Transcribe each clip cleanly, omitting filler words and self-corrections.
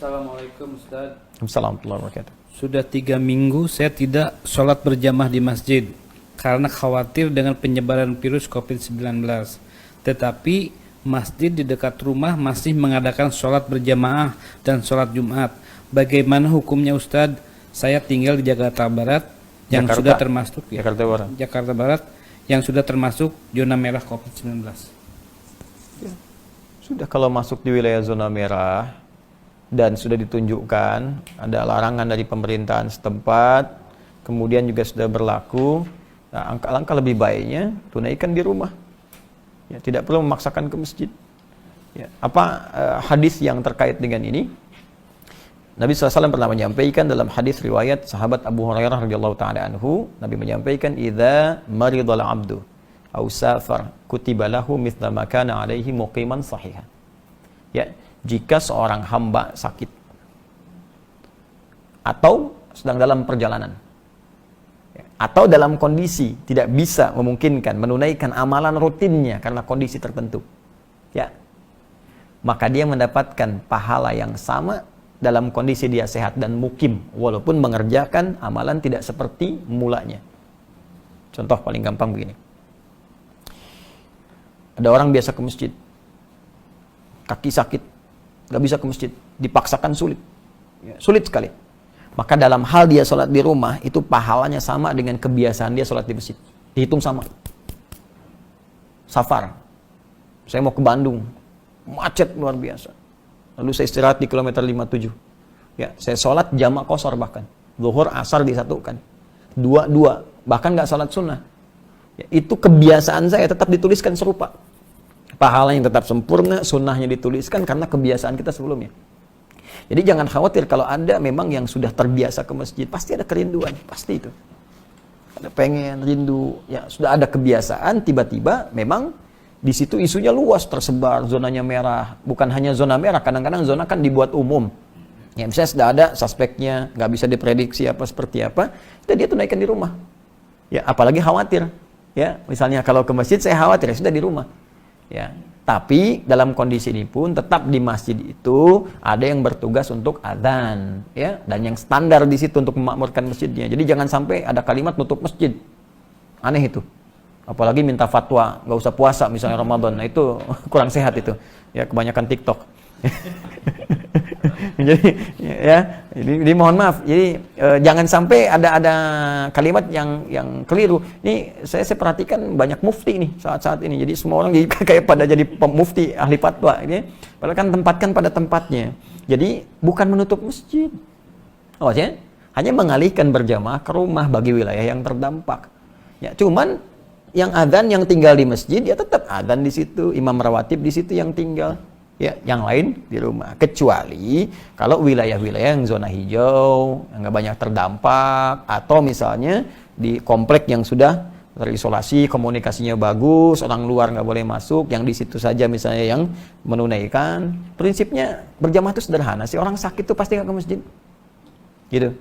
Assalamualaikum Ustaz. Assalamualaikum warahmatullahi wabarakatuh. Sudah 3 minggu saya tidak sholat berjamaah di masjid karena khawatir dengan penyebaran virus COVID-19. Tetapi masjid di dekat rumah masih mengadakan sholat berjamaah dan sholat Jumat. Bagaimana hukumnya Ustaz? Saya tinggal di Jakarta Barat yang sudah termasuk Jakarta Barat yang sudah termasuk zona merah COVID-19. Sudah kalau masuk di wilayah zona merah dan sudah ditunjukkan ada larangan dari pemerintahan setempat, kemudian juga sudah berlaku, nah, alangkah lebih baiknya tunaikan di rumah. Ya, tidak perlu memaksakan ke masjid. Ya, hadis yang terkait dengan ini? Nabi SAW pernah menyampaikan dalam hadis riwayat sahabat Abu Hurairah radhiyallahu taala anhu, Nabi menyampaikan, "Idza maridal 'abdu aw safar kutiba lahu mithla ma kana 'alaihi muqiman sahihan." Ya, jika seorang hamba sakit atau sedang dalam perjalanan atau dalam kondisi tidak bisa memungkinkan menunaikan amalan rutinnya karena kondisi tertentu, ya, maka dia mendapatkan pahala yang sama dalam kondisi dia sehat dan mukim walaupun mengerjakan amalan tidak seperti mulanya. Contoh paling gampang begini, ada orang biasa ke masjid, kaki sakit, gak bisa ke masjid, dipaksakan sulit, ya, sulit sekali. Maka dalam hal dia sholat di rumah, itu pahalanya sama dengan kebiasaan dia sholat di masjid. Dihitung sama. Safar, saya mau ke Bandung, macet luar biasa. Lalu saya istirahat di kilometer 57. Ya, saya sholat jamak qashar bahkan. Zuhur, asar disatukan. Dua, bahkan gak sholat sunnah. Ya, itu kebiasaan saya tetap dituliskan serupa. Pahalanya tetap sempurna, sunnahnya dituliskan karena kebiasaan kita sebelumnya. Jadi jangan khawatir kalau ada memang yang sudah terbiasa ke masjid, pasti ada kerinduan, pasti itu. Ada pengen, rindu, ya sudah ada kebiasaan, tiba-tiba memang di situ isunya luas, tersebar, zonanya merah. Bukan hanya zona merah, kadang-kadang zona kan dibuat umum. Ya, misalnya sudah ada suspeknya, nggak bisa diprediksi apa seperti apa, dia tunaikan di rumah. Ya, apalagi khawatir. Ya, misalnya kalau ke masjid saya khawatir, ya sudah di rumah. Ya, tapi dalam kondisi ini pun tetap di masjid itu ada yang bertugas untuk adzan, ya, dan yang standar di situ untuk memakmurkan masjidnya. Jadi jangan sampai ada kalimat nutup masjid. Aneh itu. Apalagi minta fatwa, nggak usah puasa misalnya Ramadan. Nah, itu kurang sehat itu. Ya, kebanyakan TikTok. Jadi mohon maaf. Jadi jangan sampai ada kalimat yang keliru. Ini saya perhatikan banyak mufti nih saat ini. Jadi semua orang jadi kayak pada jadi mufti ahli fatwa ini. Padahal kan tempatkan pada tempatnya. Jadi bukan menutup masjid. Oh ya, hanya mengalihkan berjamaah ke rumah bagi wilayah yang terdampak. Ya, cuman yang adzan yang tinggal di masjid ya tetap adzan di situ, imam rawatib di situ yang tinggal. Ya, yang lain di rumah. Kecuali kalau wilayah-wilayah yang zona hijau, yang nggak banyak terdampak, atau misalnya di komplek yang sudah terisolasi, komunikasinya bagus, orang luar nggak boleh masuk, yang di situ saja misalnya yang menunaikan. Prinsipnya berjamaah itu sederhana sih. Orang sakit itu pasti nggak ke masjid. Gitu.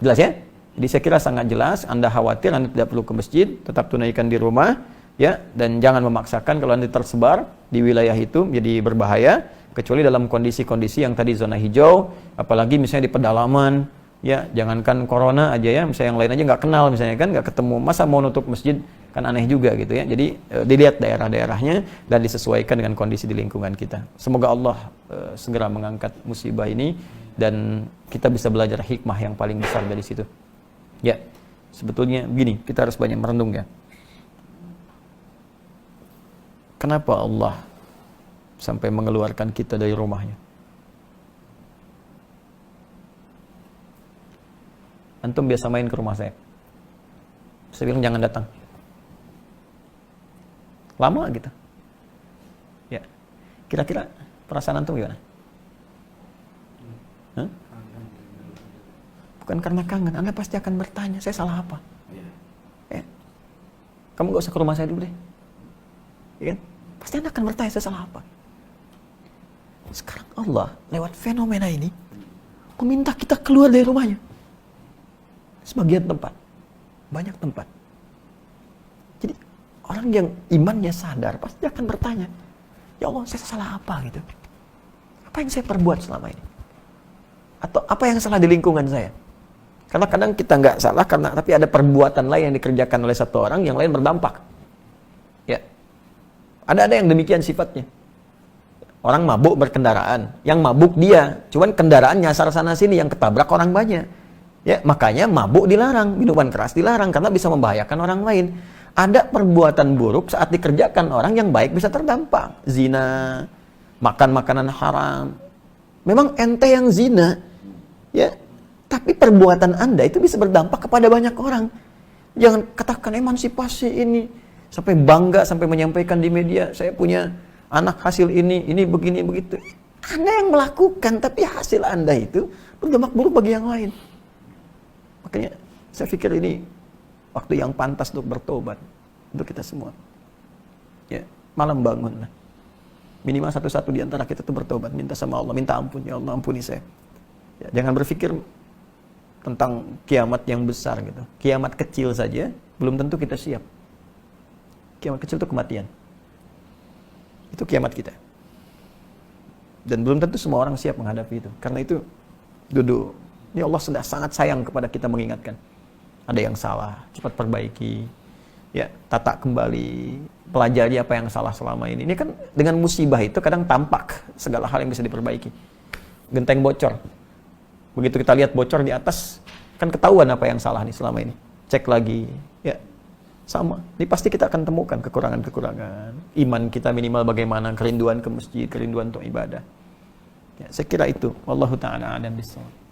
Jelas ya? Jadi saya kira sangat jelas. Anda khawatir, Anda tidak perlu ke masjid, tetap tunaikan di rumah. Ya, dan jangan memaksakan kalau nanti tersebar di wilayah itu jadi berbahaya, kecuali dalam kondisi-kondisi yang tadi zona hijau, apalagi misalnya di pedalaman, ya jangankan corona aja ya, misalnya yang lain aja nggak kenal misalnya kan, nggak ketemu, masa mau nutup masjid, kan aneh juga gitu ya. Jadi dilihat daerah-daerahnya dan disesuaikan dengan kondisi di lingkungan kita. Semoga Allah segera mengangkat musibah ini dan kita bisa belajar hikmah yang paling besar dari situ. Ya, sebetulnya begini, kita harus banyak merenung ya. Kenapa Allah sampai mengeluarkan kita dari rumahnya? Antum biasa main ke rumah saya. Saya bilang jangan datang. Lama gitu. Ya. Kira-kira perasaan antum gimana? Hah? Bukan karena kangen, Anda pasti akan bertanya, saya salah apa? Ya. Kamu gak usah ke rumah saya dulu deh. Ya kan? Pasti Anda akan bertanya, saya salah apa? Sekarang Allah lewat fenomena ini meminta kita keluar dari rumahnya. Sebagian tempat, banyak tempat. Jadi orang yang imannya sadar pasti akan bertanya, ya Allah, saya salah apa gitu? Apa yang saya perbuat selama ini? Atau apa yang salah di lingkungan saya? Karena kadang kita nggak salah, tapi ada perbuatan lain yang dikerjakan oleh satu orang, yang lain berdampak. Ya, ada yang demikian sifatnya. Orang mabuk berkendaraan, yang mabuk dia, cuman kendaraan nyasar sana sini, yang ketabrak orang banyak. Ya, makanya mabuk dilarang, minuman keras dilarang karena bisa membahayakan orang lain. Ada perbuatan buruk saat dikerjakan orang yang baik bisa terdampak. Zina, makan makanan haram. Memang ente yang zina, ya, tapi perbuatan Anda itu bisa berdampak kepada banyak orang. Jangan katakan emansipasi ini sampai bangga, sampai menyampaikan di media, saya punya anak hasil ini begini begitu. Anda yang melakukan, tapi hasil Anda itu berdampak buruk bagi yang lain. Makanya saya pikir ini waktu yang pantas untuk bertobat untuk kita semua. Ya, malam bangun. Minimal satu-satu di antara kita itu bertobat, minta sama Allah, minta ampun, ya Allah ampuni saya. Ya, jangan berpikir tentang kiamat yang besar gitu. Kiamat kecil saja belum tentu kita siap. Kiamat kecil itu kematian. Itu kiamat kita. Dan belum tentu semua orang siap menghadapi itu. Karena itu duduk. Ini Allah sudah sangat sayang kepada kita mengingatkan. Ada yang salah, cepat perbaiki. Ya, tata kembali, pelajari apa yang salah selama ini. Ini kan dengan musibah itu kadang tampak segala hal yang bisa diperbaiki. Genteng bocor. Begitu kita lihat bocor di atas, kan ketahuan apa yang salah nih selama ini. Cek lagi, ya sama. Ini pasti kita akan temukan kekurangan-kekurangan. Iman kita minimal bagaimana, kerinduan ke masjid, kerinduan untuk ibadah. Ya, saya kira itu. Wallahu ta'ala a'lam bishawab.